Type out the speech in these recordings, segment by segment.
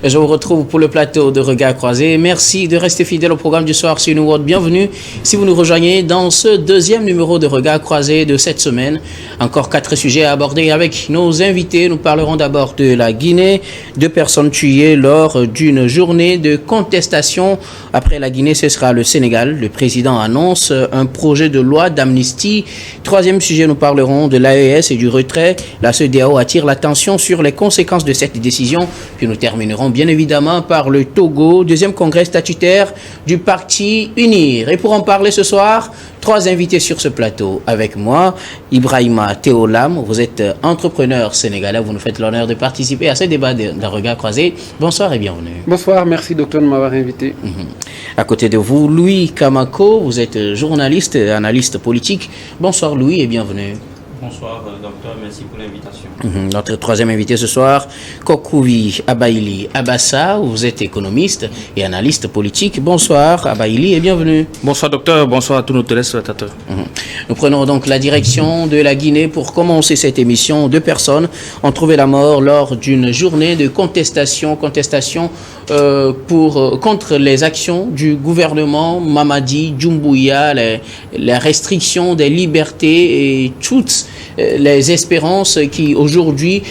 Je vous retrouve pour le plateau de Regards Croisés. Merci de rester fidèle au programme du soir sur New World. Bienvenue si vous nous rejoignez dans ce deuxième numéro de Regards Croisés de cette semaine. Encore 4 sujets à aborder avec nos invités. Nous parlerons d'abord de la Guinée. 2 personnes tuées lors d'une journée de contestation. Après la Guinée, ce sera le Sénégal. Le président annonce un projet de loi d'amnistie. 3e sujet, nous parlerons de l'AES et du retrait. La CEDEAO attire l'attention sur les conséquences de cette décision. Puis nous terminerons bien évidemment par le Togo, 2e congrès statutaire du parti UNIR. Et pour en parler ce soir, 3 invités sur ce plateau. Avec moi, Ibrahima Théolam, vous êtes entrepreneur sénégalais, vous nous faites l'honneur de participer à ce débat d'un regard croisé. Bonsoir et bienvenue. Bonsoir, merci docteur de m'avoir invité. À côté de vous, Louis Kamako, vous êtes journaliste, analyste politique. Bonsoir Louis et bienvenue. Bonsoir docteur, merci pour l'invitation. Notre 3e invité ce soir, Kokouvi Abaili Abassa, vous êtes économiste et analyste politique. Bonsoir Abaili et bienvenue. Bonsoir docteur, bonsoir à tous nos téléspectateurs. Nous prenons donc la direction de la Guinée pour commencer cette émission. 2 personnes ont trouvé la mort lors d'une journée de contestation contre les actions du gouvernement Mamadi Doumbouya, les restrictions des libertés et toutes les espérances qui aujourd'hui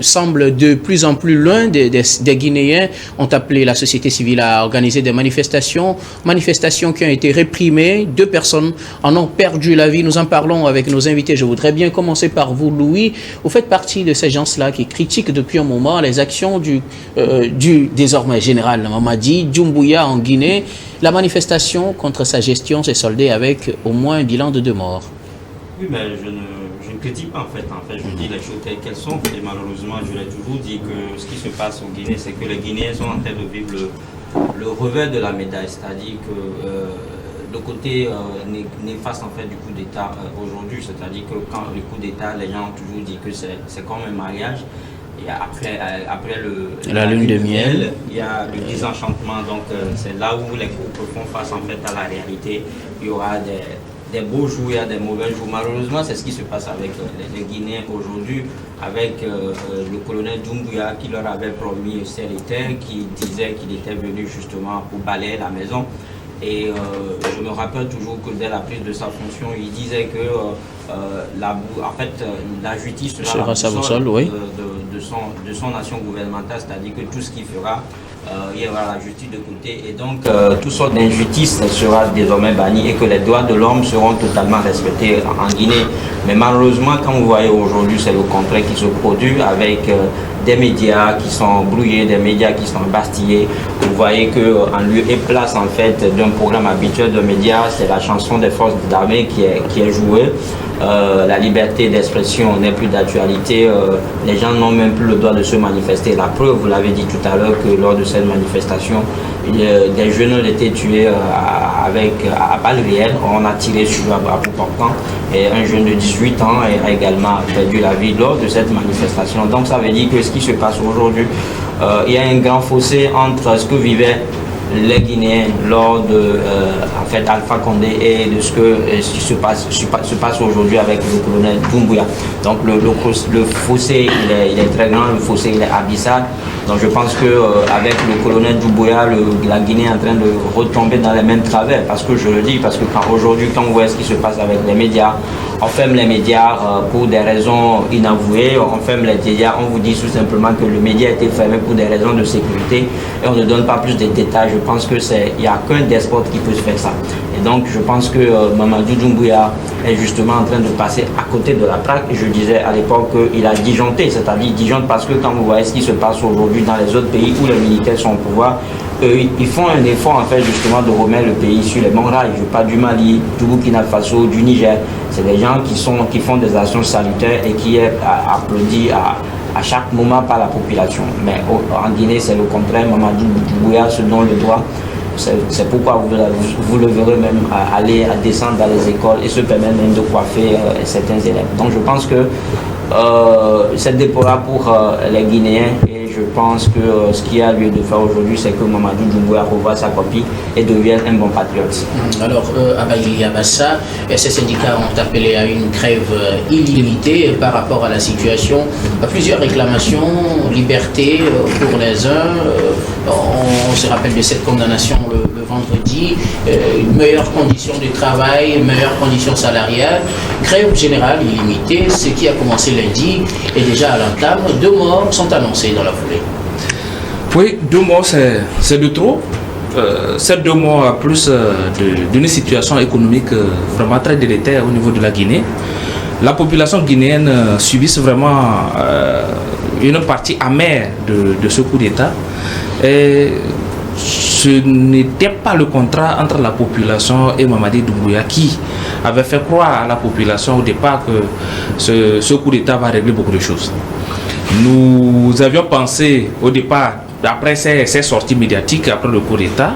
semblent de plus en plus loin des Guinéens. Ont appelé la société civile à organiser des manifestations qui ont été réprimées. 2 personnes en ont perdu la vie. Nous en parlons avec nos invités. Je voudrais bien commencer par vous, Louis. Vous faites partie de ces gens-là qui critiquent depuis un moment les actions du désormais général Mamadi Doumbouya en Guinée. La manifestation contre sa gestion s'est soldée avec au moins un bilan de 2 morts. Oui, mais je ne critique pas en fait, je dis les choses telles qu'elles sont. Et malheureusement, je l'ai toujours dit que ce qui se passe en Guinée, c'est que les Guinéens sont en train de vivre le revers de la médaille. C'est-à-dire que le côté néfaste en fait du coup d'État aujourd'hui, c'est-à-dire que quand le coup d'État, les gens ont toujours dit que c'est comme un mariage. Et après la lune de miel, il y a le désenchantement. Donc c'est là où les couples font face en fait à la réalité. Il y aura des beaux jours, il y a des mauvais jours. Malheureusement, c'est ce qui se passe avec les Guinéens aujourd'hui, avec le colonel Doumbouya qui leur avait promis ciel et terre, qui disait qu'il était venu justement pour balayer la maison. Et je me rappelle toujours que dès la prise de sa fonction, il disait que la justice sera la boussole de son action gouvernementale, c'est-à-dire que tout ce qu'il fera, il y aura la justice de côté. Et donc, toutes sortes d'injustices sera désormais bannies et que les droits de l'homme seront totalement respectés en Guinée. Mais malheureusement, quand vous voyez aujourd'hui, c'est le contraire qui se produit avec des médias qui sont brouillés, des médias qui sont bastillés. Vous voyez qu'en lieu et place en fait d'un programme habituel de médias, c'est la chanson des forces d'armée qui est jouée. La liberté d'expression n'est plus d'actualité. Les gens n'ont même plus le droit de se manifester. La preuve, vous l'avez dit tout à l'heure, que lors de cette manifestation, des jeunes ont été tués à balles réelles. On a tiré sur eux à bout portant. Et un jeune de 18 ans a également perdu la vie lors de cette manifestation. Donc ça veut dire que ce qui se passe aujourd'hui, il y a un grand fossé entre ce que vivaient les Guinéens lors de Alpha Condé et de ce qui se passe aujourd'hui avec le colonel Doumbouya. Donc le fossé il est très grand, le fossé il est abyssal. Donc je pense qu'avec le colonel Doumbouya, la Guinée est en train de retomber dans les mêmes travers. Parce que je le dis, parce que aujourd'hui quand vous voyez ce qui se passe avec les médias, on ferme les médias pour des raisons inavouées, on ferme les médias, on vous dit tout simplement que le média a été fermé pour des raisons de sécurité et on ne donne pas plus de détails. Je pense qu'il n'y a qu'un despote qui peut se faire ça. Et donc je pense que Mamadou Doumbouya est justement en train de passer à côté de la traque. Je disais à l'époque qu'il a disjoncté, c'est-à-dire disjoncte parce que quand vous voyez ce qui se passe aujourd'hui dans les autres pays où les militaires sont au pouvoir, ils font un effort en fait justement de remettre le pays sur les bons rails. Je parle du Mali, du Burkina Faso, du Niger. C'est des gens qui font des actions salutaires et qui est applaudi à chaque moment par la population. Mais en Guinée, c'est le contraire. Mamadou Doumbouya se donne le droit. C'est pourquoi vous le verrez même aller descendre dans les écoles et se permettre même de coiffer certains élèves. Donc je pense que c'est déplorable pour les Guinéens et je pense que ce qu'il y a lieu de faire aujourd'hui, c'est que Mamadou Doumbouya revoie sa copie et devienne un bon patriote. Alors, Abaïli Abassa, ces syndicats ont appelé à une grève illimitée par rapport à la situation. Plusieurs réclamations, liberté pour les uns. On se rappelle de cette condamnation le vendredi. Meilleures conditions de travail, meilleures conditions salariales. Grève générale illimitée, ce qui a commencé lundi est déjà à l'entame. 2 morts sont annoncés dans la foulée. Oui, 2 morts, c'est de trop. Ces 2 mois plus d'une situation économique vraiment très délétère au niveau de la Guinée. La population guinéenne subisse vraiment une partie amère de ce coup d'État. Et ce n'était pas le contrat entre la population et Mamadi Doumbouya qui avait fait croire à la population au départ que ce coup d'État va régler beaucoup de choses. Nous avions pensé au départ, après ces sorties médiatiques, après le coup d'État,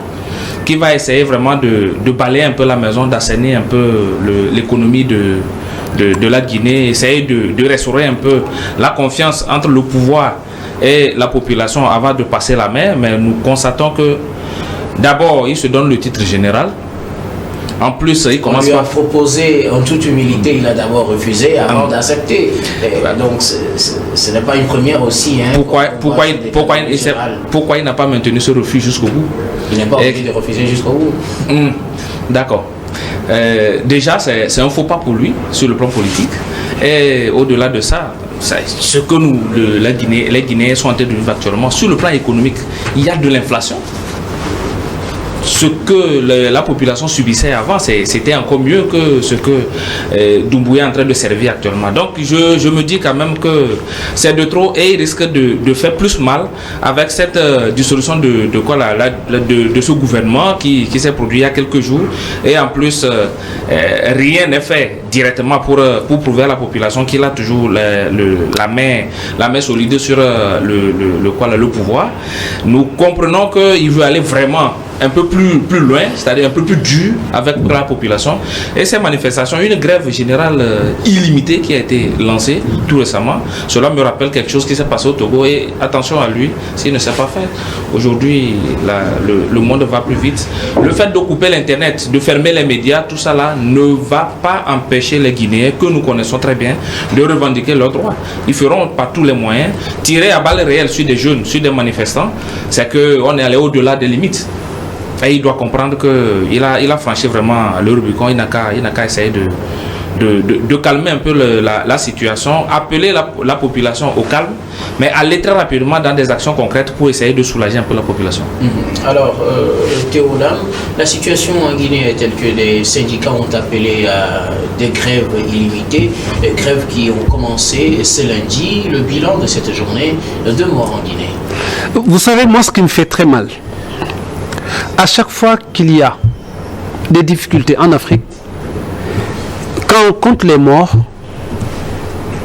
qui va essayer vraiment de balayer un peu la maison, d'assainir un peu l'économie de la Guinée, essayer de restaurer un peu la confiance entre le pouvoir et la population avant de passer la main. Mais nous constatons que d'abord, il se donne le titre général. En plus, il commence par proposer en toute humilité, il a d'abord refusé avant d'accepter. Donc, ce n'est pas une première aussi. Hein, pourquoi il n'a pas maintenu ce refus jusqu'au bout? Il n'est pas obligé de refuser jusqu'au bout. D'accord. Déjà, c'est un faux pas pour lui sur le plan politique. Et au-delà de ça, ce que les Guinéens sont en train de vivre actuellement, sur le plan économique, il y a de l'inflation. Ce que la population subissait avant, c'était encore mieux que ce que Doumbouya est en train de servir actuellement. Donc je me dis quand même que c'est de trop et il risque de faire plus mal avec cette dissolution de ce gouvernement qui s'est produit il y a quelques jours. Et en plus, rien n'est fait directement pour prouver à la population qu'il a toujours la main solide sur le pouvoir. Nous comprenons qu'il veut aller vraiment un peu plus loin, c'est-à-dire un peu plus dur avec la population. Et ces manifestations, une grève générale illimitée qui a été lancée tout récemment, cela me rappelle quelque chose qui s'est passé au Togo et attention à lui s'il ne sait pas faire. Aujourd'hui, le monde va plus vite. Le fait de couper l'internet, de fermer les médias, tout ça là ne va pas empêcher les Guinéens que nous connaissons très bien de revendiquer leurs droits. Ils feront par tous les moyens. Tirer à balles réelles sur des jeunes, sur des manifestants, c'est qu'on est allé au-delà des limites. Et il doit comprendre qu'il a franchi vraiment le Rubicon. Il n'a qu'à essayer de calmer un peu la situation, appeler la population au calme, mais aller très rapidement dans des actions concrètes pour essayer de soulager un peu la population. Alors, Théodame, la situation en Guinée est telle que les syndicats ont appelé à des grèves illimitées, des grèves qui ont commencé ce lundi. Le bilan de cette journée, 2 morts en Guinée. Vous savez, moi, ce qui me fait très mal, à chaque fois qu'il y a des difficultés en Afrique, quand on compte les morts,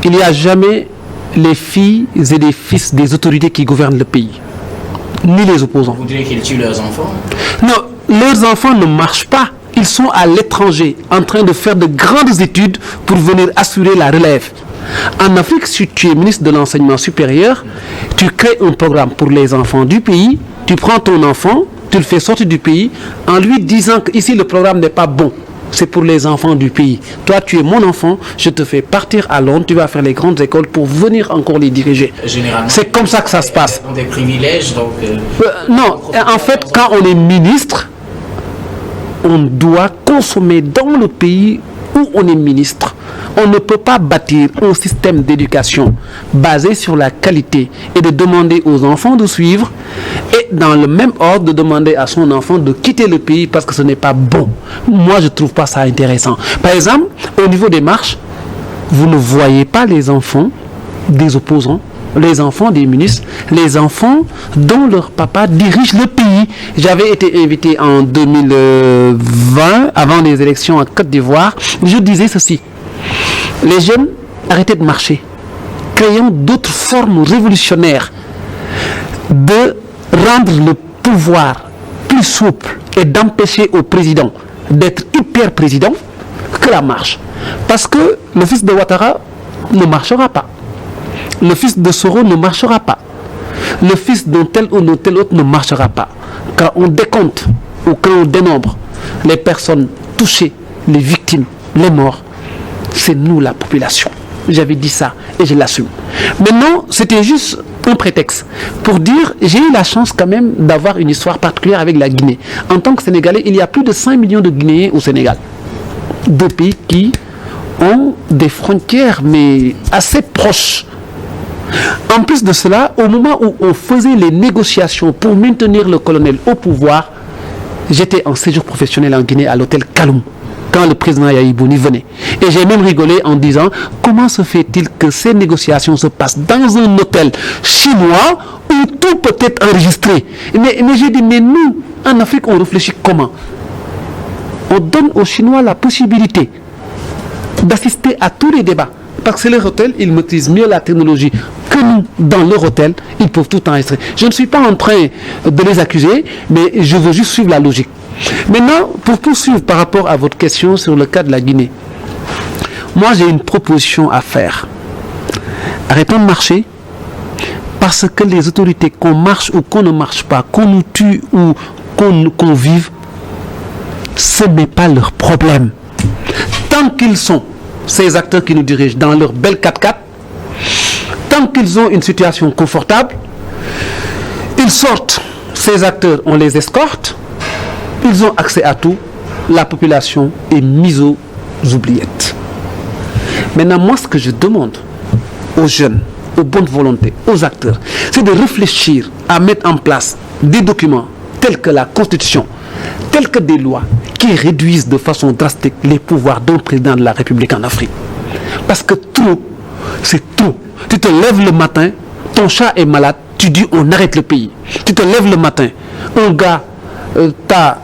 il n'y a jamais les filles et les fils des autorités qui gouvernent le pays, ni les opposants. Vous direz qu'ils tuent leurs enfants? Non, leurs enfants ne marchent pas. Ils sont à l'étranger, en train de faire de grandes études pour venir assurer la relève. En Afrique, si tu es ministre de l'enseignement supérieur, tu crées un programme pour les enfants du pays, tu prends ton enfant, tu le fais sortir du pays en lui disant qu'ici le programme n'est pas bon. C'est pour les enfants du pays. Toi, tu es mon enfant, je te fais partir à Londres, tu vas faire les grandes écoles pour venir encore les diriger. C'est comme ça que ça se passe. Des privilèges, donc... non, en fait, quand on est ministre, on doit consommer dans le pays où on est ministre. On ne peut pas bâtir un système d'éducation basé sur la qualité et de demander aux enfants de suivre et dans le même ordre de demander à son enfant de quitter le pays parce que ce n'est pas bon. Moi, je ne trouve pas ça intéressant. Par exemple, au niveau des marches, vous ne voyez pas les enfants des opposants, les enfants des ministres, les enfants dont leur papa dirige le pays. J'avais été invité en 2020, avant les élections en Côte d'Ivoire. Je disais ceci: les jeunes, arrêtez de marcher. Créons d'autres formes révolutionnaires de rendre le pouvoir plus souple et d'empêcher au président d'être hyper président que la marche. Parce que le fils de Ouattara ne marchera pas. Le fils de Soro ne marchera pas. le fils d'un tel ou d'un tel autre ne marchera pas. Quand on décompte ou quand on dénombre les personnes touchées, les victimes, les morts, c'est nous la population. J'avais dit ça et je l'assume. Maintenant, c'était juste un prétexte pour dire j'ai eu la chance quand même d'avoir une histoire particulière avec la Guinée. En tant que Sénégalais, il y a plus de 5 millions de Guinéens au Sénégal. Deux pays qui ont des frontières mais assez proches. En plus de cela, au moment où on faisait les négociations pour maintenir le colonel au pouvoir, j'étais en séjour professionnel en Guinée à l'hôtel Kaloum quand le président Yahya Bouni venait. Et j'ai même rigolé en disant comment se fait-il que ces négociations se passent dans un hôtel chinois où tout peut être enregistré. Mais j'ai dit, mais nous, en Afrique, on réfléchit comment? On donne aux Chinois la possibilité d'assister à tous les débats. Parce que leur hôtel, ils maîtrisent mieux la technologie que nous, dans leur hôtel, ils peuvent tout enregistrer. Je ne suis pas en train de les accuser, mais je veux juste suivre la logique. Maintenant, pour poursuivre par rapport à votre question sur le cas de la Guinée, moi j'ai une proposition à faire. Arrêtons de marcher, parce que les autorités, qu'on marche ou qu'on ne marche pas, qu'on nous tue ou qu'on vive, ce n'est pas leur problème. Tant qu'ils sont ces acteurs qui nous dirigent dans leur belle 4x4, tant qu'ils ont une situation confortable, ils sortent, ces acteurs, on les escorte, ils ont accès à tout, la population est mise aux oubliettes. Maintenant, moi, ce que je demande aux jeunes, aux bonnes volontés, aux acteurs, c'est de réfléchir à mettre en place des documents tels que la Constitution, tels que des lois qui réduisent de façon drastique les pouvoirs d'un président de la République en Afrique. Parce que trop, c'est trop. Tu te lèves le matin, ton chat est malade, tu dis on arrête le pays. Tu te lèves le matin, un gars t'a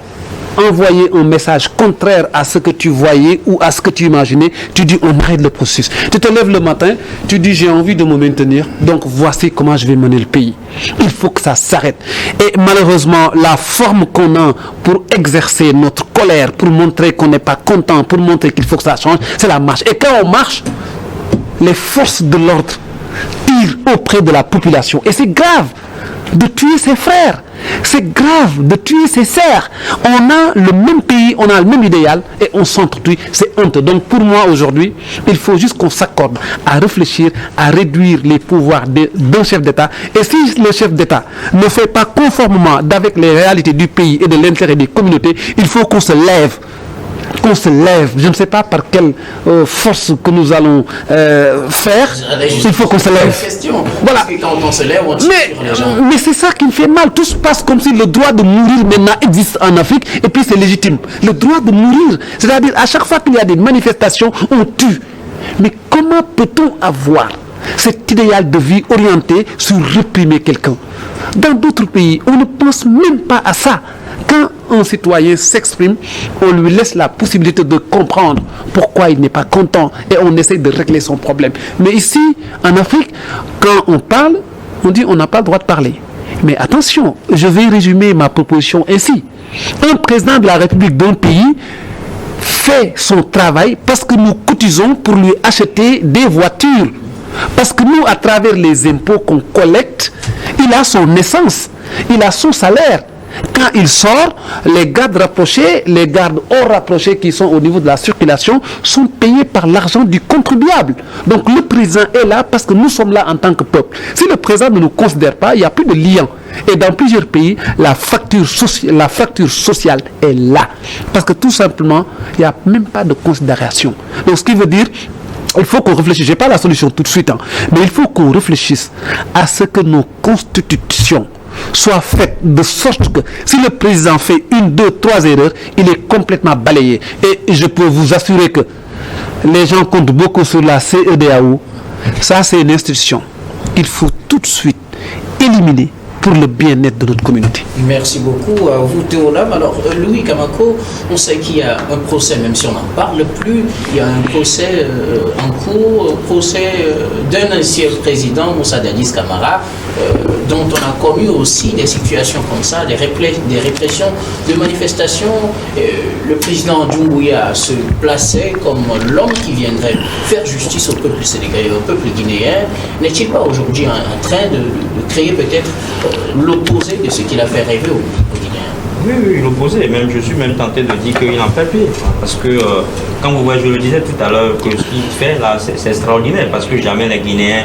envoyé un message contraire à ce que tu voyais ou à ce que tu imaginais, tu dis on arrête le processus. Tu te lèves le matin, tu dis j'ai envie de me maintenir, donc voici comment je vais mener le pays. Il faut que ça s'arrête. Et malheureusement, la forme qu'on a pour exercer notre colère, pour montrer qu'on n'est pas content, pour montrer qu'il faut que ça change, c'est la marche. Et quand on marche, les forces de l'ordre tirent auprès de la population. Et c'est grave de tuer ses frères. C'est grave de tuer ses sœurs. On a le même pays, on a le même idéal et on s'entretue. C'est honteux. Donc pour moi aujourd'hui, il faut juste qu'on s'accorde à réfléchir, à réduire les pouvoirs d'un chef d'État. Et si le chef d'État ne fait pas conformément avec les réalités du pays et de l'intérêt des communautés, il faut qu'on se lève. Qu'on se lève, je ne sais pas par quelle force que nous allons faire, il faut qu'on se lève. Voilà. Quand on se lève, on tire sur les gens. Mais c'est ça qui me fait mal. Tout se passe comme si le droit de mourir maintenant existe en Afrique et puis c'est légitime. Le droit de mourir, c'est-à-dire à chaque fois qu'il y a des manifestations, on tue. Mais comment peut-on avoir cet idéal de vie orienté sur réprimer quelqu'un? Dans d'autres pays, on ne pense même pas à ça. Quand un citoyen s'exprime, on lui laisse la possibilité de comprendre pourquoi il n'est pas content et on essaie de régler son problème. Mais ici, en Afrique, quand on parle, on dit on n'a pas le droit de parler. Mais attention, je vais résumer ma proposition ainsi. Un président de la République d'un pays fait son travail parce que nous cotisons pour lui acheter des voitures. Parce que nous, à travers les impôts qu'on collecte, il a son essence, il a son salaire. Quand il sort, les gardes rapprochés, les gardes hors rapprochés qui sont au niveau de la circulation sont payés par l'argent du contribuable. Donc le président est là parce que nous sommes là en tant que peuple. Si le président ne nous considère pas, il n'y a plus de lien. Et dans plusieurs pays, la facture sociale est là. Parce que tout simplement, il n'y a même pas de considération. Donc ce qui veut dire, il faut qu'on réfléchisse. Je n'ai pas la solution tout de suite, mais il faut qu'on réfléchisse à ce que nos constitutions soit faite de sorte que si le président fait 1, 2, 3 erreurs, il est complètement balayé. Et je peux vous assurer que les gens comptent beaucoup sur la CEDEAO. Ça, c'est une institution qu'il faut tout de suite éliminer pour le bien-être de notre communauté. Merci beaucoup à vous, Théolam. Alors, Louis Kamako, on sait qu'il y a un procès, même si on n'en parle plus, il y a un procès en cours, procès d'un ancien président, Moussa Dadis Camara, dont on a connu aussi des situations comme ça, des répressions de manifestations. Le président Doumbouya se plaçait comme l'homme qui viendrait faire justice au peuple sénégalais, au peuple guinéen. N'est-il pas aujourd'hui en train de créer peut-être l'opposé de ce qu'il a fait rêver aux Guinéens? Oui, l'opposé. Même, je suis même tenté de dire qu'il en fait pire. Parce que, quand vous voyez, je le disais tout à l'heure, que ce qu'il fait là, c'est extraordinaire. Parce que jamais les Guinéens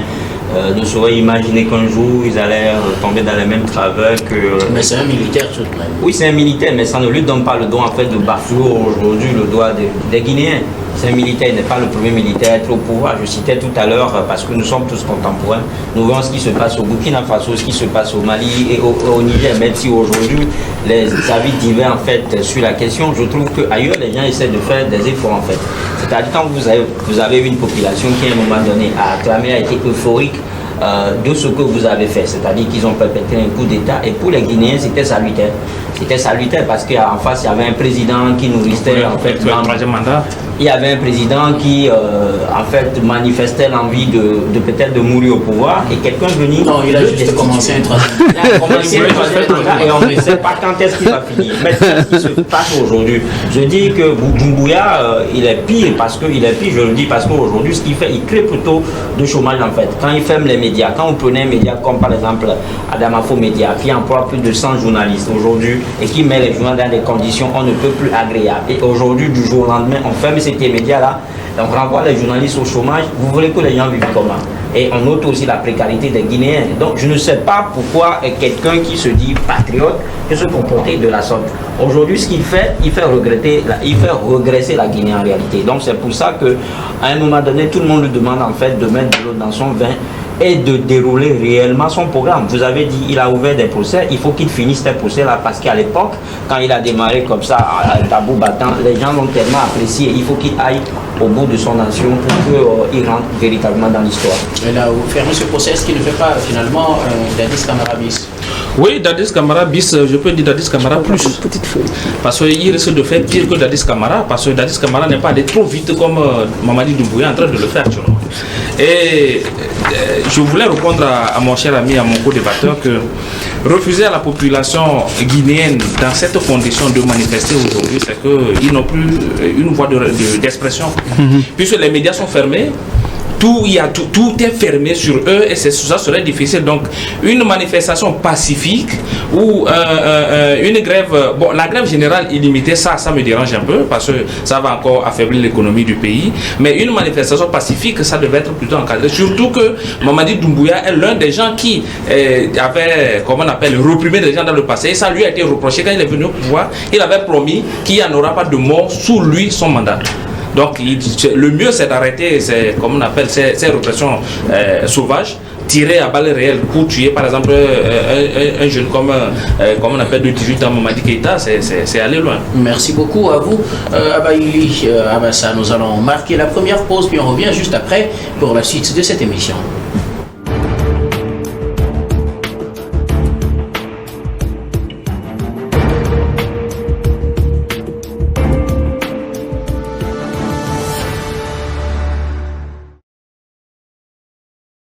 ne sauraient imaginer qu'un jour, ils allaient tomber dans les mêmes travers que... Mais c'est un militaire tout de même. Oui, c'est un militaire, mais ça ne lui donne pas le droit en fait de bafouer aujourd'hui le droit des Guinéens. C'est un militaire, il n'est pas le premier militaire à être au pouvoir. Je citais tout à l'heure, parce que nous sommes tous contemporains, nous voyons ce qui se passe au Burkina Faso, ce qui se passe au Mali et au Niger. Même si aujourd'hui les avis divergent en fait sur la question, je trouve qu'ailleurs les gens essaient de faire des efforts en fait. C'est-à-dire quand vous avez une population qui à un moment donné a acclamé, a été euphorique de ce que vous avez fait, c'est-à-dire qu'ils ont perpétré un coup d'État, et pour les Guinéens c'était salutaire. C'était salutaire parce qu'en face il y avait un président qui nourrissait en fait troisième mandat. Il y avait un président qui en fait manifestait l'envie de peut-être de mourir au pouvoir, et quelqu'un venait. Non, il a juste commencé un troisième. Il a commencé un troisième mandat et on ne sait pas quand est-ce qu'il va finir. Mais c'est ce qui se passe aujourd'hui. Je dis que Doumbouya, il est pire parce qu'il est pire, je le dis parce qu'aujourd'hui ce qu'il fait, il crée plutôt de chômage en fait. Quand il ferme les médias, quand vous prenez un média comme par exemple Adamafo Média qui emploie plus de 100 journalistes aujourd'hui et qui met les journaux dans des conditions on ne peut plus agréables. Et aujourd'hui, du jour au lendemain, on ferme ces médias-là, on renvoie les journalistes au chômage. Vous voulez que les gens vivent comment? Et on note aussi la précarité des Guinéens. Donc je ne sais pas pourquoi quelqu'un qui se dit patriote peut se comporter de la sorte. Aujourd'hui, ce qu'il fait, il fait regresser la Guinée en réalité. Donc c'est pour ça qu'à un moment donné, tout le monde lui demande en fait de mettre de l'eau dans son vin et de dérouler réellement son programme. Vous avez dit il a ouvert des procès, il faut qu'il finisse ces procès-là parce qu'à l'époque, quand il a démarré comme ça, à tabou battant, les gens l'ont tellement apprécié. Il faut qu'il aille au bout de son action pour qu'il rentre véritablement dans l'histoire. Mais là, vous fermez ce procès, est-ce qu'il ne fait pas finalement Dadis Camara bis? Oui, Dadis Camara bis, je peux dire Dadis Camara plus. Parce qu'il risque de faire pire que Dadis Camara, parce que Dadis Camara n'est pas allé trop vite comme Mamadi Doumbouya est en train de le faire actuellement. Et je voulais répondre à mon cher ami, à mon co-débatteur, que refuser à la population guinéenne dans cette condition de manifester aujourd'hui, c'est qu'ils n'ont plus une voie d'expression. Puisque les médias sont fermés, tout est fermé sur eux et ça serait difficile. Donc une manifestation pacifique ou une grève, bon, la grève générale illimitée, ça me dérange un peu parce que ça va encore affaiblir l'économie du pays, mais une manifestation pacifique, ça devait être plutôt encadré, surtout que Mamadi Doumbouya est l'un des gens qui avait, comment on appelle, reprimé des gens dans le passé, et ça lui a été reproché quand il est venu au pouvoir. Il avait promis qu'il n'y en aura pas de mort sous lui, son mandat. Donc le mieux c'est d'arrêter comme on appelle ces répressions sauvages, tirer à balles réelles pour tuer par exemple un jeune comme on appelle de 18 ans, Mamadi Keïta, c'est aller loin. Merci beaucoup à vous, Abaïli Abassa. Nous allons marquer la première pause puis on revient juste après pour la suite de cette émission.